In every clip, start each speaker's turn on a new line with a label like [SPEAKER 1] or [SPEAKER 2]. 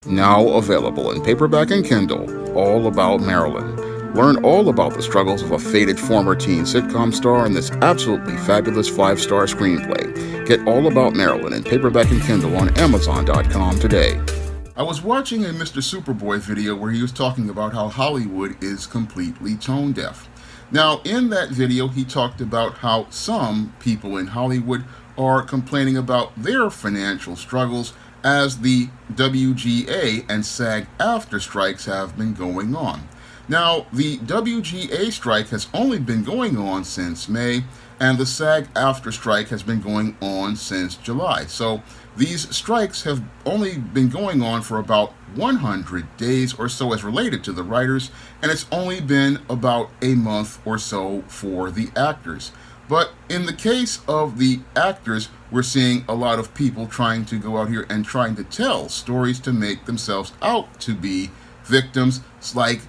[SPEAKER 1] Now available in paperback and Kindle, All About Marilyn. Learn all about the struggles of a faded former teen sitcom star in this absolutely fabulous 5-star screenplay. Get All About Marilyn in paperback and Kindle on Amazon.com today. I was watching a Mr. Superboy video where he was talking about how Hollywood is completely tone deaf. Now, in that video, he talked about how some people in Hollywood are complaining about their financial struggles as the WGA and SAG-AFTRA strikes have been going on. Now, the WGA strike has only been going on since May, and the SAG-AFTRA strike has been going on since July. So these strikes have only been going on for about 100 days or so as related to the writers, and it's only been about a month or so for the actors. But in the case of the actors, we're seeing a lot of people trying to go out here and trying to tell stories to make themselves out to be victims, like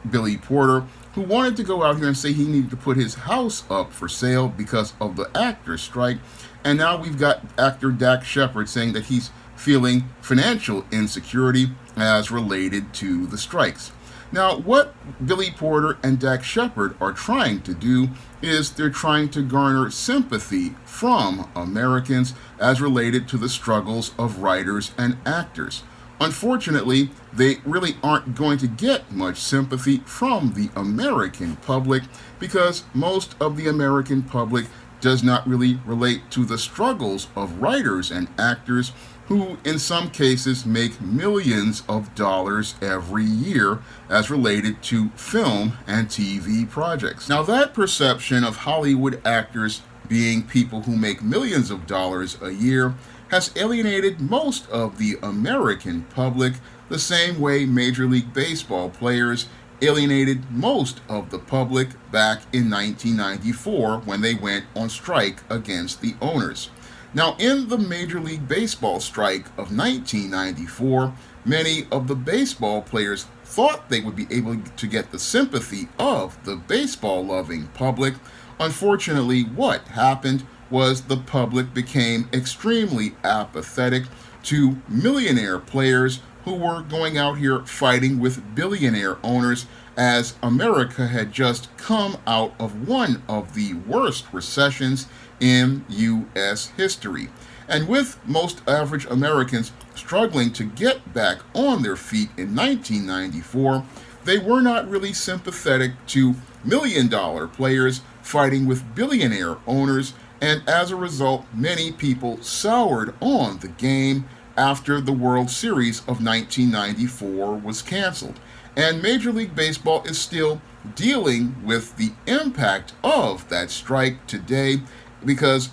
[SPEAKER 1] Billy Porter, who wanted to go out here and say he needed to put his house up for sale because of the actors' strike. And now we've got actor Dax Shepard saying that he's feeling financial insecurity as related to the strikes. Now, what Billy Porter and Dax Shepard are trying to do is they're trying to garner sympathy from Americans as related to the struggles of writers and actors. Unfortunately, they really aren't going to get much sympathy from the American public because most of the American public does not really relate to the struggles of writers and actors who in some cases make millions of dollars every year as related to film and TV projects. Now, that perception of Hollywood actors being people who make millions of dollars a year has alienated most of the American public the same way Major League Baseball players alienated most of the public back in 1994 when they went on strike against the owners. Now, in the Major League Baseball strike of 1994, many of the baseball players thought they would be able to get the sympathy of the baseball-loving public. Unfortunately, what happened was the public became extremely apathetic to millionaire players who were going out here fighting with billionaire owners as America had just come out of one of the worst recessions in U.S. history. And with most average Americans struggling to get back on their feet in 1994, they were not really sympathetic to million-dollar players fighting with billionaire owners, and as a result, many people soured on the game after the World Series of 1994 was canceled. And Major League Baseball is still dealing with the impact of that strike today because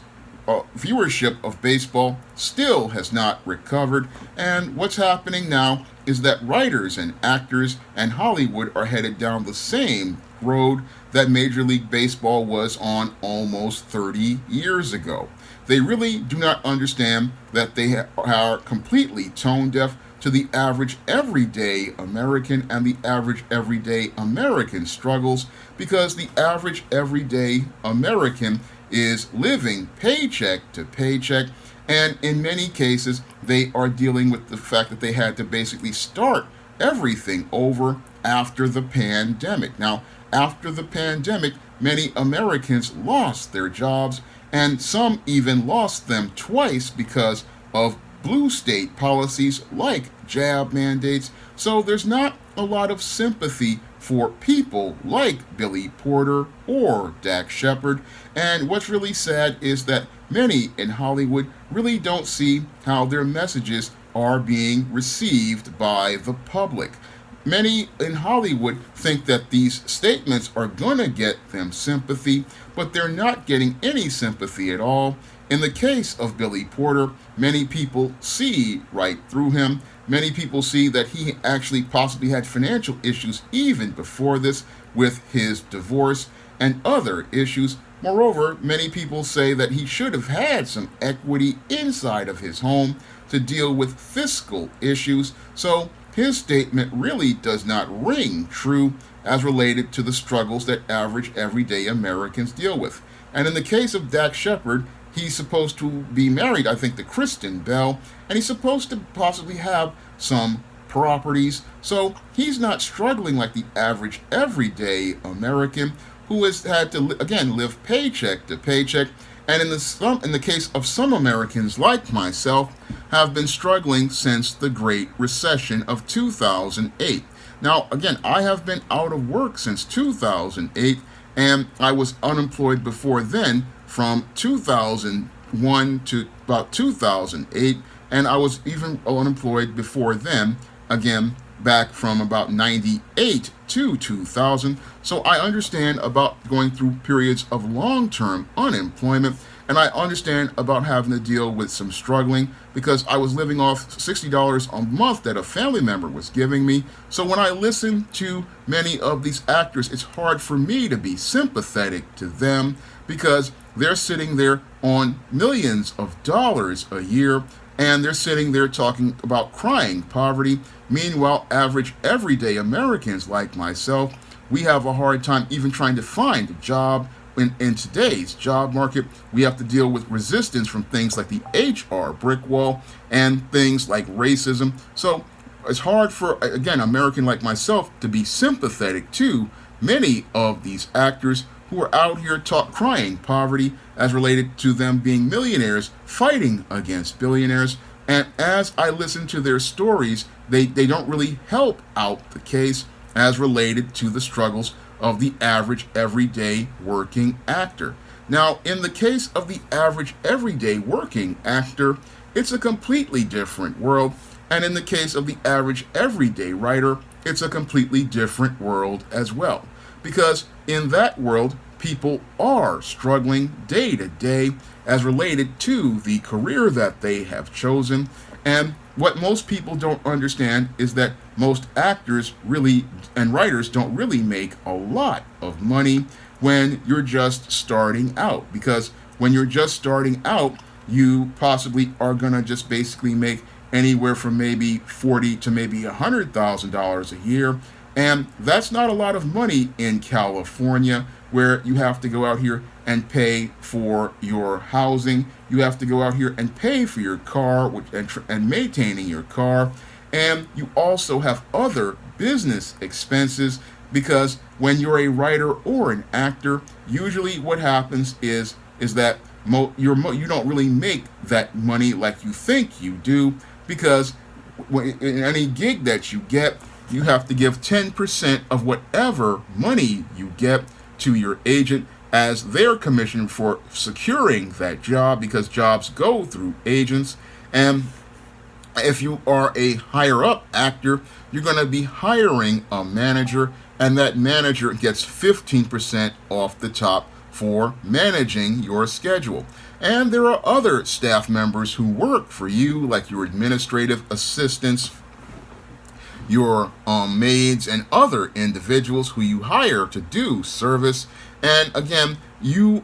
[SPEAKER 1] viewership of baseball still has not recovered. And what's happening now is that writers and actors and Hollywood are headed down the same road that Major League Baseball was on almost 30 years ago. They really do not understand that they are completely tone deaf to the average everyday American and the average everyday American struggles, because the average everyday American is living paycheck to paycheck, and in many cases they are dealing with the fact that they had to basically start everything over after the pandemic. Now, after the pandemic, many Americans lost their jobs, and some even lost them twice because of blue state policies like jab mandates. So there's not a lot of sympathy for people like Billy Porter or Dax Shepard. And what's really sad is that many in Hollywood really don't see how their messages are being received by the public. Many in Hollywood think that these statements are going to get them sympathy, but they're not getting any sympathy at all. In the case of Billy Porter, many people see right through him. Many people see that he actually possibly had financial issues even before this with his divorce and other issues. Moreover, many people say that he should have had some equity inside of his home to deal with fiscal issues. So his statement really does not ring true as related to the struggles that average everyday Americans deal with. And in the case of Dax Shepard, he's supposed to be married, I think, to Kristen Bell, and he's supposed to possibly have some properties. So he's not struggling like the average everyday American who has had to, again, live paycheck to paycheck. And in the case of some Americans like myself, have been struggling since the Great Recession of 2008. Now, again, I have been out of work since 2008, and I was unemployed before then from 2001 to about 2008, and I was even unemployed before then, again, back from about 98 to 2000. So I understand about going through periods of long-term unemployment, and I understand about having to deal with some struggling because I was living off $60 a month that a family member was giving me. So when I listen to many of these actors, it's hard for me to be sympathetic to them because they're sitting there on millions of dollars a year, and they're sitting there talking about crying poverty. Meanwhile, average everyday Americans like myself, we have a hard time even trying to find a job. In today's job market, we have to deal with resistance from things like the HR brick wall and things like racism. So it's hard for, again, an American like myself to be sympathetic to many of these actors who are out here crying poverty as related to them being millionaires fighting against billionaires. And as I listen to their stories, they don't really help out the case as related to the struggles of the average everyday working actor. Now, in the case of the average everyday working actor, it's a completely different world. And in the case of the average everyday writer, it's a completely different world as well. Because in that world, people are struggling day to day as related to the career that they have chosen. And what most people don't understand is that most actors really and writers don't really make a lot of money when you're just starting out. Because when you're just starting out, you possibly are going to just basically make anywhere from maybe $40,000 to maybe $100,000 a year. And that's not a lot of money in California, where you have to go out here and pay for your housing. You have to go out here and pay for your car and maintaining your car. And you also have other business expenses, because when you're a writer or an actor, usually what happens is that you don't really make that money like you think you do, because in any gig that you get, you have to give 10% of whatever money you get to your agent as their commission for securing that job, because jobs go through agents. And if you are a higher up actor, you're going to be hiring a manager, and that manager gets 15% off the top for managing your schedule. And there are other staff members who work for you, like your administrative assistants, your maids, and other individuals who you hire to do service. And again,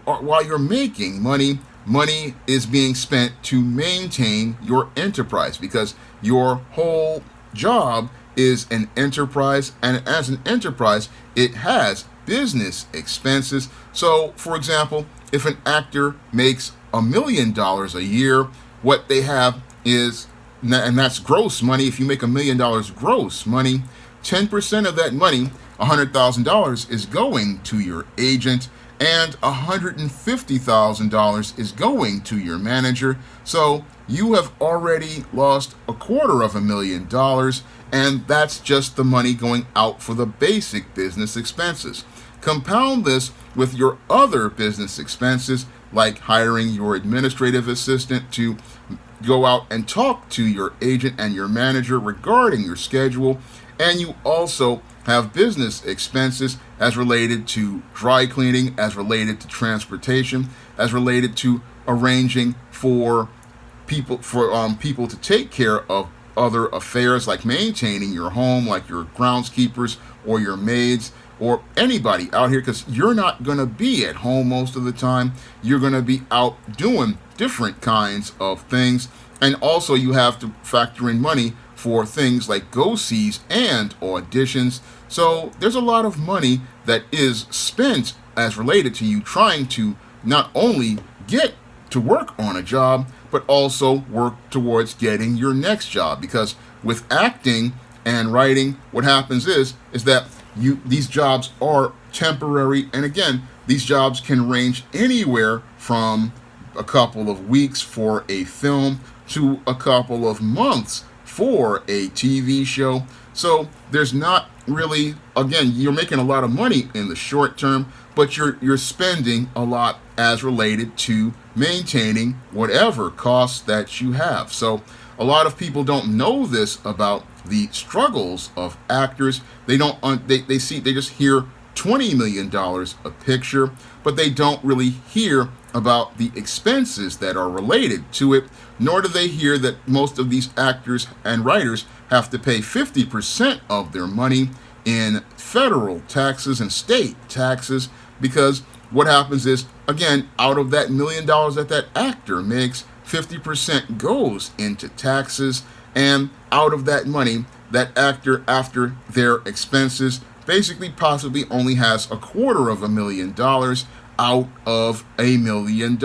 [SPEAKER 1] while you're making money, money is being spent to maintain your enterprise, because your whole job is an enterprise, and as an enterprise, it has business expenses. So, for example, if an actor makes $1 million a year, what they have is, and that's gross money. If you make $1 million gross money, 10% of that money, $100,000, is going to your agent, and $150,000 is going to your manager. So you have already lost $250,000, and that's just the money going out for the basic business expenses. Compound this with your other business expenses, like hiring your administrative assistant to go out and talk to your agent and your manager regarding your schedule, and you also have business expenses as related to dry cleaning, as related to transportation, as related to arranging for people to take care of other affairs like maintaining your home, like your groundskeepers or your maids or anybody out here, because you're not going to be at home most of the time. You're going to be out doing different kinds of things. And also you have to factor in money for things like go-sees and auditions. So there's a lot of money that is spent as related to you trying to not only get to work on a job, but also work towards getting your next job. Because with acting, and writing, what happens is that these jobs are temporary, and again, these jobs can range anywhere from a couple of weeks for a film to a couple of months for a TV show. So there's not really, again, you're making a lot of money in the short term, but you're spending a lot as related to maintaining whatever costs that you have. So a lot of people don't know this about the struggles of actors. They don't they just hear $20 million a picture, but they don't really hear about the expenses that are related to it, nor do they hear that most of these actors and writers have to pay 50% of their money in federal taxes and state taxes, because what happens is, again, out of that $1 million that that actor makes, 50% goes into taxes, and out of that money, that actor, after their expenses, basically possibly only has $250,000 out of $1 million.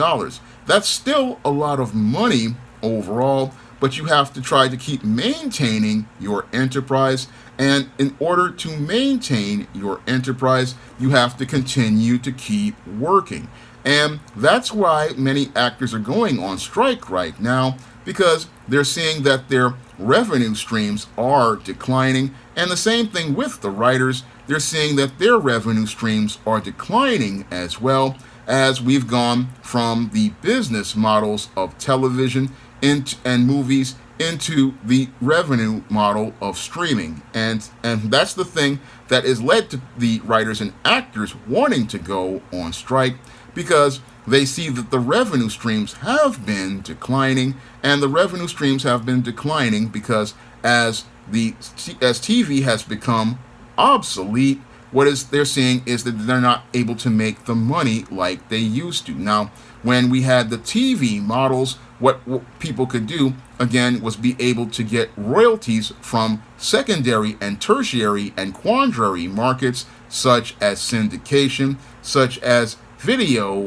[SPEAKER 1] That's still a lot of money overall, but you have to try to keep maintaining your enterprise. And in order to maintain your enterprise, you have to continue to keep working. And that's why many actors are going on strike right now, because they're seeing that their revenue streams are declining. And the same thing with the writers. They're seeing that their revenue streams are declining as well, as we've gone from the business models of television and movies into the revenue model of streaming. And that's the thing that has led to the writers and actors wanting to go on strike, because they see that the revenue streams have been declining, and the revenue streams have been declining because as TV has become obsolete, they're seeing is that they're not able to make the money like they used to. Now, when we had the TV models, what people could do, again, was be able to get royalties from secondary and tertiary and quaternary markets, such as syndication, such as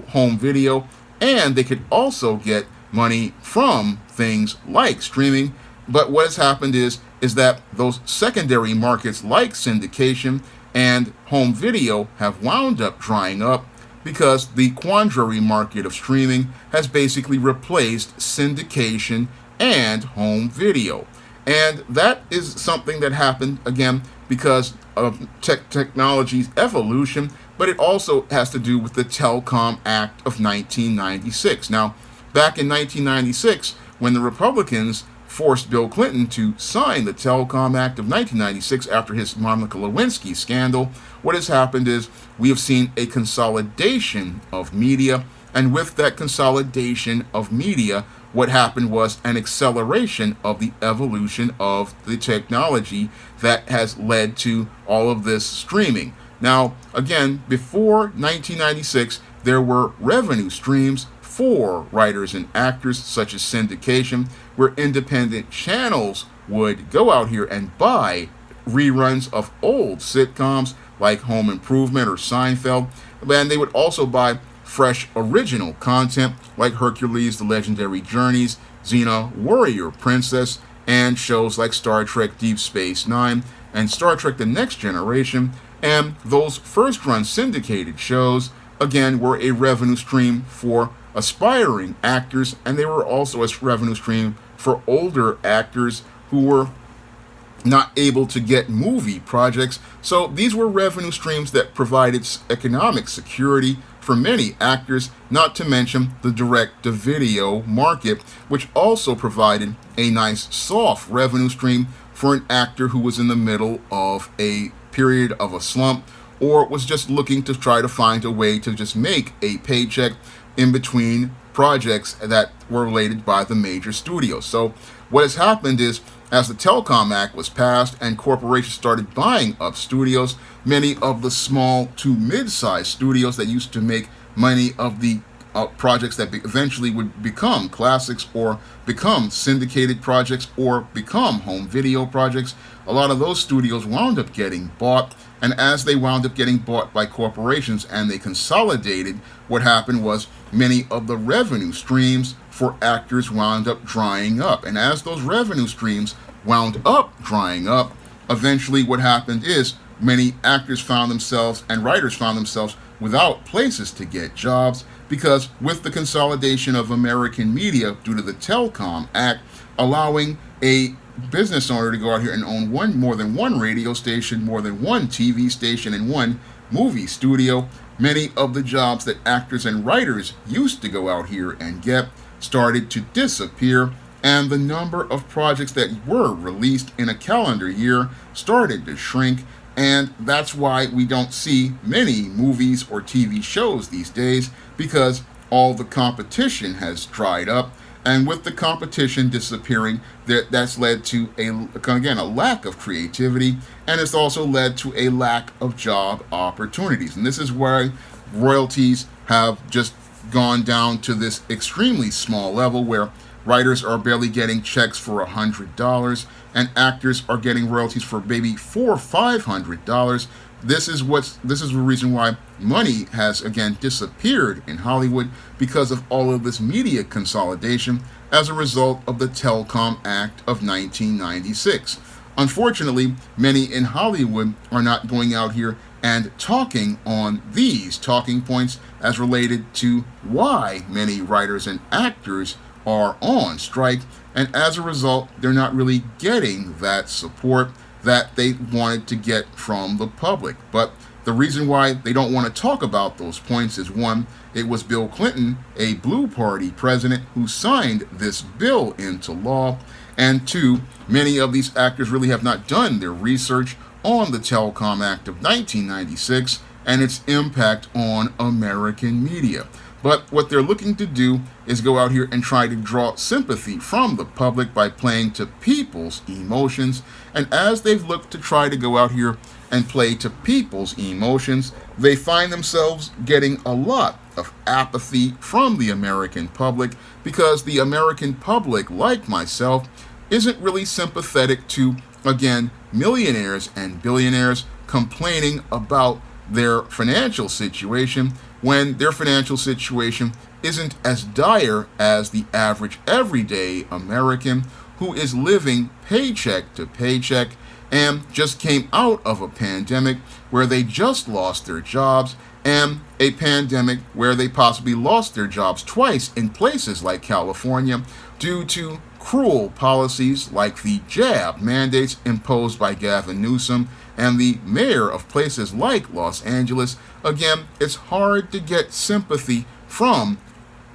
[SPEAKER 1] home video, and they could also get money from things like streaming. But what has happened is that those secondary markets like syndication and home video have wound up drying up, because the quaternary market of streaming has basically replaced syndication and home video. And that is something that happened, again, because of technology's evolution, but it also has to do with the Telecom Act of 1996. Now, back in 1996, when the Republicans forced Bill Clinton to sign the Telecom Act of 1996 after his Monica Lewinsky scandal, what has happened is we have seen a consolidation of media, and with that consolidation of media, what happened was an acceleration of the evolution of the technology that has led to all of this streaming. Now, again, before 1996, there were revenue streams for writers and actors, such as syndication, where independent channels would go out here and buy reruns of old sitcoms like Home Improvement or Seinfeld, and they would also buy fresh original content like Hercules, The Legendary Journeys, Xena, Warrior Princess, and shows like Star Trek Deep Space Nine and Star Trek The Next Generation. And those first-run syndicated shows, again, were a revenue stream for aspiring actors, and they were also a revenue stream for older actors who were not able to get movie projects. So these were revenue streams that provided economic security for many actors, not to mention the direct-to-video market, which also provided a nice soft revenue stream for an actor who was in the middle of a period of a slump, or was just looking to try to find a way to just make a paycheck in between projects that were related by the major studios. So what has happened is, as the Telecom Act was passed and corporations started buying up studios, many of the small to mid-sized studios that used to make many of the projects that eventually would become classics or become syndicated projects or become home video projects, a lot of those studios wound up getting bought. And as they wound up getting bought by corporations and they consolidated, what happened was many of the revenue streams for actors wound up drying up. And as those revenue streams wound up drying up, Eventually, what happened is many actors found themselves and writers found themselves without places to get jobs because, with the consolidation of American media due to the Telecom Act, allowing a business owner to go out here and own more than one radio station, more than one TV station, and one movie studio, many of the jobs that actors and writers used to go out here and get started to disappear, and the number of projects that were released in a calendar year started to shrink. And that's why we don't see many movies or TV shows these days, because all the competition has dried up. And with the competition disappearing, that's led to a lack of creativity, and it's also led to a lack of job opportunities. And this is why royalties have just gone down to this extremely small level where writers are barely getting checks for $100 and actors are getting royalties for maybe $400 or $500. This is the reason why money has again disappeared in Hollywood, because of all of this media consolidation as a result of the Telecom Act of 1996. Unfortunately, many in Hollywood are not going out here and talking on these talking points as related to why many writers and actors are on strike, and as a result, they're not really getting that support that they wanted to get from the public. But the reason why they don't want to talk about those points is, one, it was Bill Clinton, a Blue Party president, who signed this bill into law, and two, many of these actors really have not done their research on the Telecom Act of 1996 and its impact on American media. But what they're looking to do is go out here and try to draw sympathy from the public by playing to people's emotions. And as they've looked to try to go out here and play to people's emotions, they find themselves getting a lot of apathy from the American public, because the American public, like myself, isn't really sympathetic to, again, millionaires and billionaires complaining about their financial situation when their financial situation isn't as dire as the average everyday American who is living paycheck to paycheck and just came out of a pandemic where they just lost their jobs, and a pandemic where they possibly lost their jobs twice in places like California due to cruel policies like the jab mandates imposed by Gavin Newsom and the mayor of places like Los Angeles. Again, it's hard to get sympathy from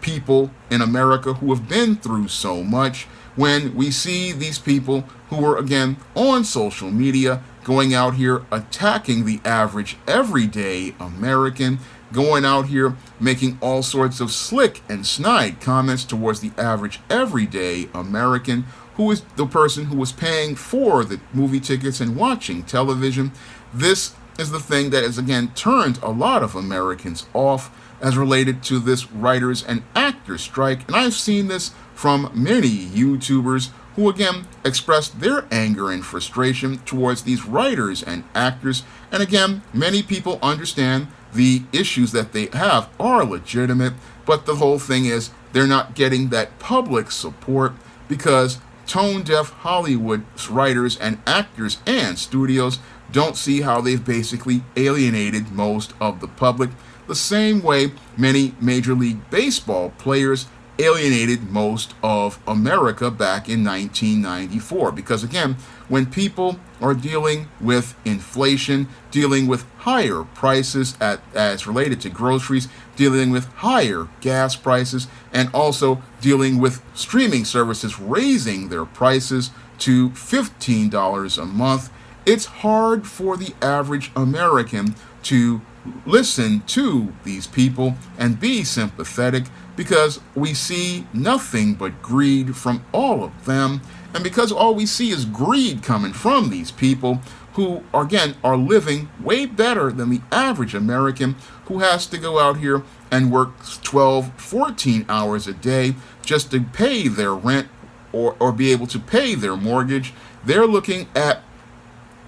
[SPEAKER 1] people in America who have been through so much when we see these people who are, again, on social media going out here attacking the average everyday American, going out here making all sorts of slick and snide comments towards the average everyday American, who is the person who was paying for the movie tickets and watching television. This is the thing that has, again, turned a lot of Americans off as related to this writers and actors strike. And I've seen this from many YouTubers who, again, expressed their anger and frustration towards these writers and actors. And again, many people understand the issues that they have are legitimate, but the whole thing is they're not getting that public support because tone-deaf Hollywood writers and actors and studios don't see how they've basically alienated most of the public, the same way many Major League Baseball players alienated most of America back in 1994. Because again, when people are dealing with inflation, dealing with higher prices as related to groceries, dealing with higher gas prices, and also dealing with streaming services raising their prices to $15 a month, it's hard for the average American to listen to these people and be sympathetic, because we see nothing but greed from all of them, and because all we see is greed coming from these people who, again, are living way better than the average American who has to go out here and work 12, 14 hours a day just to pay their rent or be able to pay their mortgage. They're looking at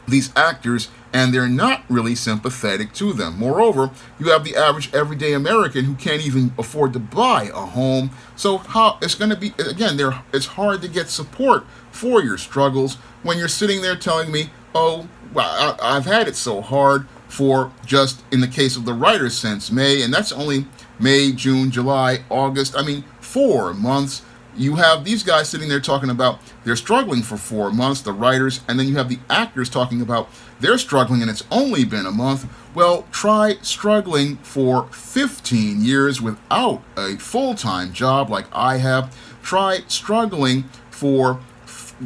[SPEAKER 1] these actors and they're not really sympathetic to them. Moreover, you have the average everyday American who can't even afford to buy a home. So how it's going to be, again, it's hard to get support for your struggles when you're sitting there telling me Oh, well, I've had it so hard for just in the case of the writers since May, and that's only May, June, July, August. I mean, 4 months. You have these guys sitting there talking about they're struggling for 4 months, the writers, and then you have the actors talking about they're struggling and it's only been a month. Well, try struggling for 15 years without a full time job like I have. Try struggling for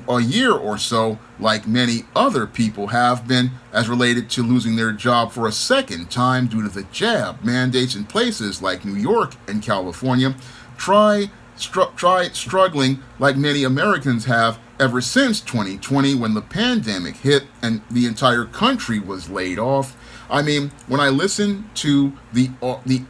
[SPEAKER 1] a year or so, like many other people have been, as related to losing their job for a second time due to the jab mandates in places like New York and California. Try struggling like many Americans have ever since 2020 when the pandemic hit and the entire country was laid off. I mean, when I listen to the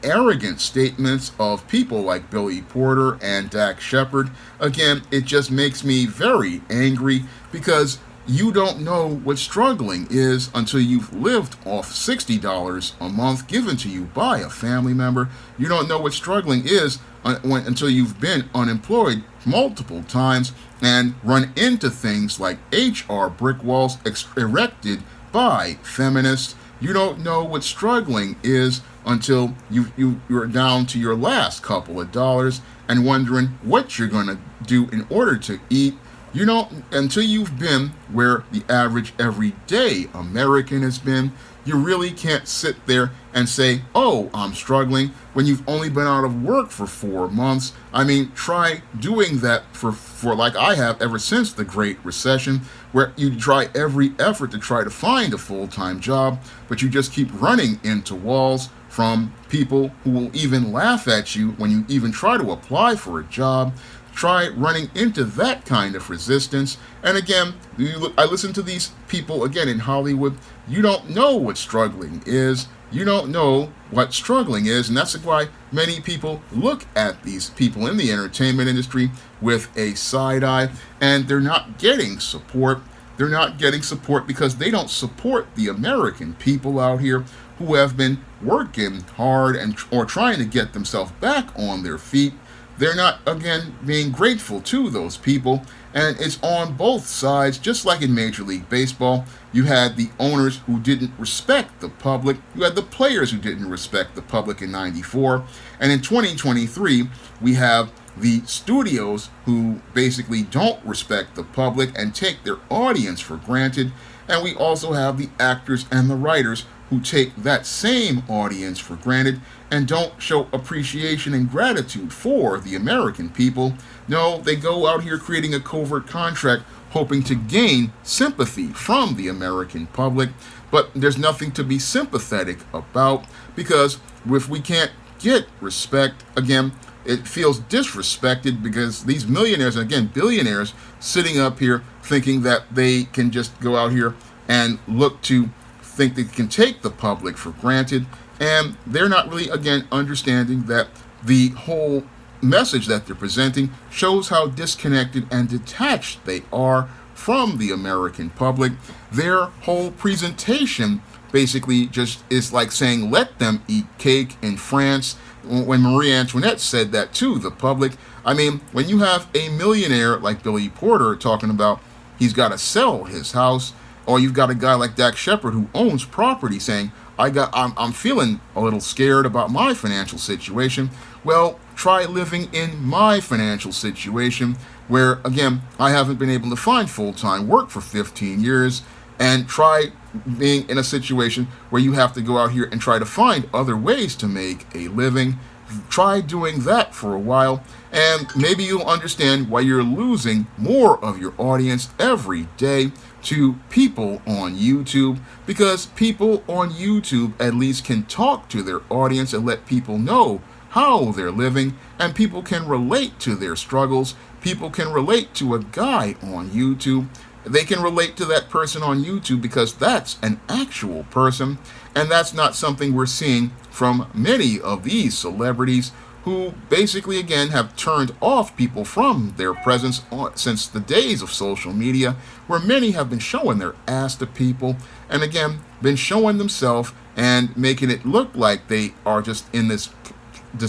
[SPEAKER 1] arrogant statements of people like Billy Porter and Dak Shepard, again, it just makes me very angry because you don't know what struggling is until you've lived off $60 a month given to you by a family member. You don't know what struggling is until you've been unemployed multiple times and run into things like HR brick walls erected by feminists. You don't know what struggling is until you're down to your last couple of dollars and wondering what you're going to do in order to eat. You don't, until you've been where the average everyday American has been, you really can't sit there and say, oh, I'm struggling, when you've only been out of work for 4 months. I mean, try doing that for like I have ever since the Great Recession, where you try every effort to try to find a full-time job, but you just keep running into walls from people who will even laugh at you when you even try to apply for a job. Try running into that kind of resistance. And again, I listen to these people again in Hollywood. You don't know what struggling is. You don't know what struggling is. And that's why many people look at these people in the entertainment industry with a side eye, and they're not getting support. They're not getting support because they don't support the American people out here who have been working hard and or trying to get themselves back on their feet. They're not, again, being grateful to those people, and it's on both sides. Just like in Major League Baseball, you had the owners who didn't respect the public, you had the players who didn't respect the public in '94, and in 2023, we have the studios who basically don't respect the public and take their audience for granted, and we also have the actors and the writers who take that same audience for granted and don't show appreciation and gratitude for the American people. No, they go out here creating a covert contract hoping to gain sympathy from the American public, but there's nothing to be sympathetic about because if we can't get respect, again, it feels disrespected because these millionaires, and again, billionaires, sitting up here thinking that they can just go out here and look to think they can take the public for granted, and they're not really, again, understanding that the whole message that they're presenting shows how disconnected and detached they are from the American public. Their whole presentation basically just is like saying, let them eat cake in France, when Marie Antoinette said that to the public. I mean, when you have a millionaire like Billy Porter talking about he's got to sell his house, or you've got a guy like Dak Shepard who owns property saying, I'm feeling a little scared about my financial situation. Well, try living in my financial situation where, again, I haven't been able to find full-time work for 15 years, and try being in a situation where you have to go out here and try to find other ways to make a living. Try doing that for a while, and maybe you'll understand why you're losing more of your audience every day to people on YouTube, because people on YouTube at least can talk to their audience and let people know how they're living, and people can relate to their struggles. People can relate to a guy on YouTube. They can relate to that person on YouTube because that's an actual person, and that's not something we're seeing from many of these celebrities who basically, again, have turned off people from their presence since the days of social media, where many have been showing their ass to people and, again, been showing themselves and making it look like they are just in this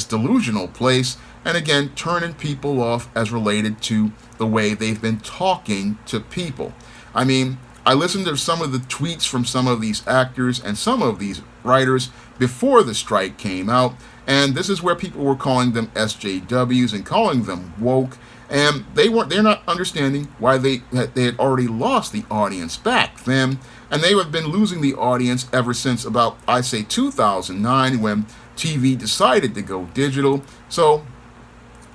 [SPEAKER 1] delusional place, and, again, turning people off as related to the way they've been talking to people. I mean, I listened to some of the tweets from some of these actors and some of these writers before the strike came out, and this is where people were calling them SJWs and calling them woke, and they're not understanding why they had already lost the audience back then, and they have been losing the audience ever since about, I say, 2009, when TV decided to go digital. So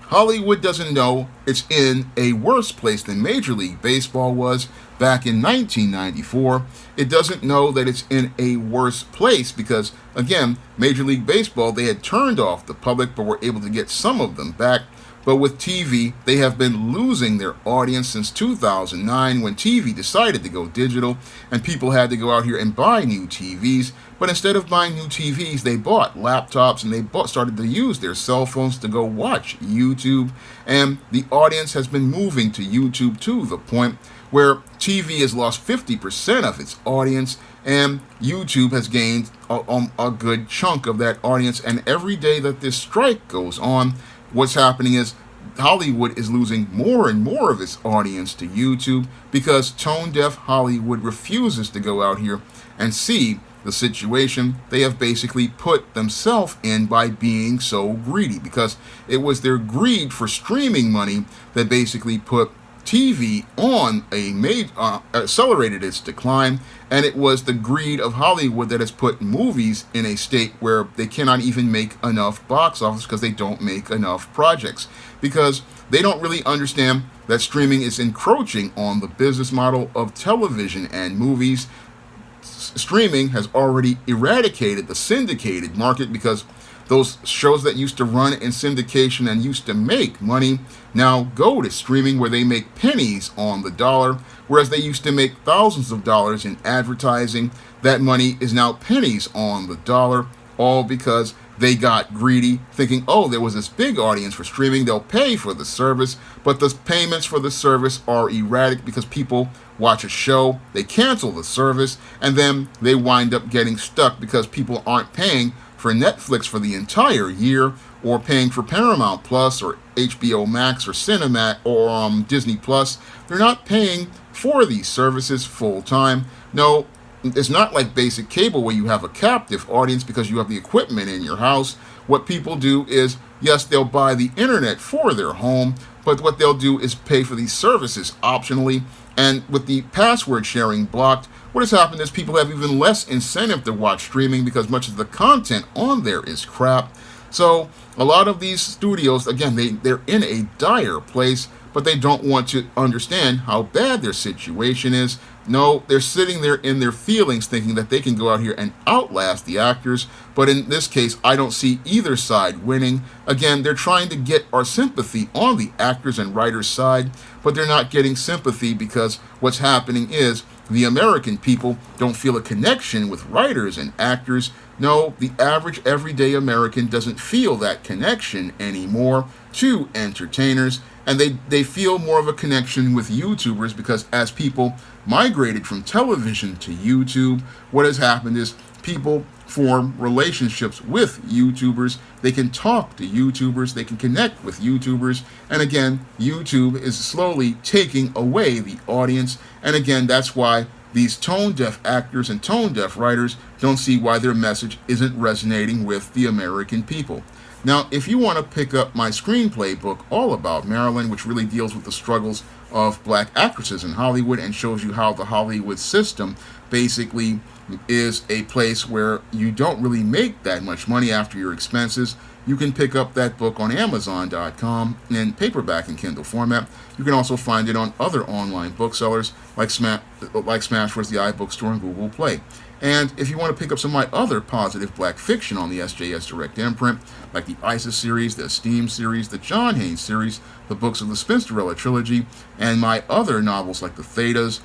[SPEAKER 1] Hollywood doesn't know it's in a worse place than Major League Baseball was back in 1994. It doesn't know that it's in a worse place because, again, Major League Baseball, they had turned off the public but were able to get some of them back. But with TV, they have been losing their audience since 2009, when TV decided to go digital and people had to go out here and buy new TVs. But instead of buying new TVs, they bought laptops and they started to use their cell phones to go watch YouTube. And the audience has been moving to YouTube to the point where TV has lost 50% of its audience and YouTube has gained a good chunk of that audience. And every day that this strike goes on, what's happening is Hollywood is losing more and more of its audience to YouTube because tone-deaf Hollywood refuses to go out here and see the situation they have basically put themselves in by being so greedy, because it was their greed for streaming money that basically put TV on accelerated its decline, and it was the greed of Hollywood that has put movies in a state where they cannot even make enough box office because they don't make enough projects, because they don't really understand that streaming is encroaching on the business model of television and movies. Streaming has already eradicated the syndicated market because those shows that used to run in syndication and used to make money now go to streaming, where they make pennies on the dollar, whereas they used to make thousands of dollars in advertising. That money is now pennies on the dollar, all because they got greedy, thinking, oh, there was this big audience for streaming, they'll pay for the service, but the payments for the service are erratic because people watch a show, they cancel the service, and then they wind up getting stuck because people aren't paying for Netflix for the entire year, or paying for Paramount Plus or HBO Max or Cinemax or Disney Plus. They're not paying for these services full time. No, it's not like basic cable where you have a captive audience because you have the equipment in your house. What people do is, yes, they'll buy the internet for their home, but what they'll do is pay for these services optionally. And with the password sharing blocked, what has happened is people have even less incentive to watch streaming because much of the content on there is crap. So a lot of these studios, again, they're in a dire place, but they don't want to understand how bad their situation is. No, they're sitting there in their feelings thinking that they can go out here and outlast the actors. But in this case, I don't see either side winning. Again, they're trying to get our sympathy on the actors and writers' side, but they're not getting sympathy because what's happening is the American people don't feel a connection with writers and actors. No, the average everyday American doesn't feel that connection anymore to entertainers, and they feel more of a connection with YouTubers because as people migrated from television to YouTube, what has happened is people form relationships with YouTubers. They can talk to YouTubers, they can connect with YouTubers, and again, YouTube is slowly taking away the audience, and again, that's why these tone-deaf actors and tone-deaf writers don't see why their message isn't resonating with the American people. Now, if you want to pick up my screenplay book all about Marilyn, which really deals with the struggles of black actresses in Hollywood and shows you how the Hollywood system basically is a place where you don't really make that much money after your expenses, you can pick up that book on Amazon.com in paperback and Kindle format. You can also find it on other online booksellers like Smashwords, the iBookstore, and Google Play. And if you want to pick up some of my other positive black fiction on the SJS Direct imprint, like the ISIS series, the Esteem series, the John Haynes series, the books of the Spinsterella trilogy, and my other novels like the Thetas,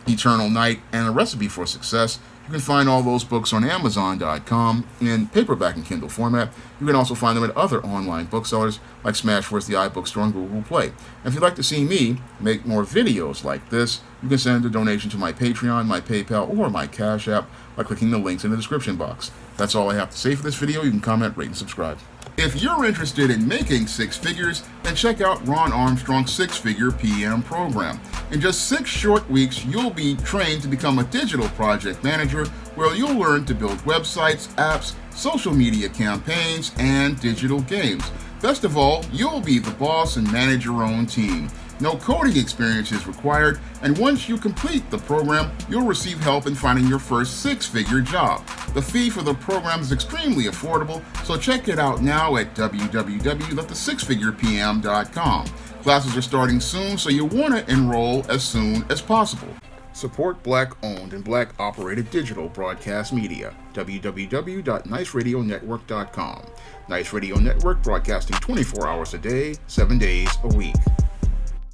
[SPEAKER 1] Eternal Night, and A Recipe for Success, you can find all those books on Amazon.com in paperback and Kindle format. You can also find them at other online booksellers like Smashwords, the iBookstore, and Google Play. And if you'd like to see me make more videos like this, you can send a donation to my Patreon, my PayPal, or my Cash App by clicking the links in the description box. That's all I have to say for this video. You can comment, rate, and subscribe. If you're interested in making six figures, then check out Ron Armstrong's Six Figure PM program. In just 6 short weeks, you'll be trained to become a digital project manager where you'll learn to build websites, apps, social media campaigns, and digital games. Best of all, you'll be the boss and manage your own team. No coding experience is required, and once you complete the program, you'll receive help in finding your first six-figure job. The fee for the program is extremely affordable, so check it out now at www.thesixfigurepm.com. Classes are starting soon, so you want to enroll as soon as possible. Support Black-owned and Black-operated digital broadcast media. www.niceradionetwork.com. Nice Radio Network, broadcasting 24 hours a day, 7 days a week.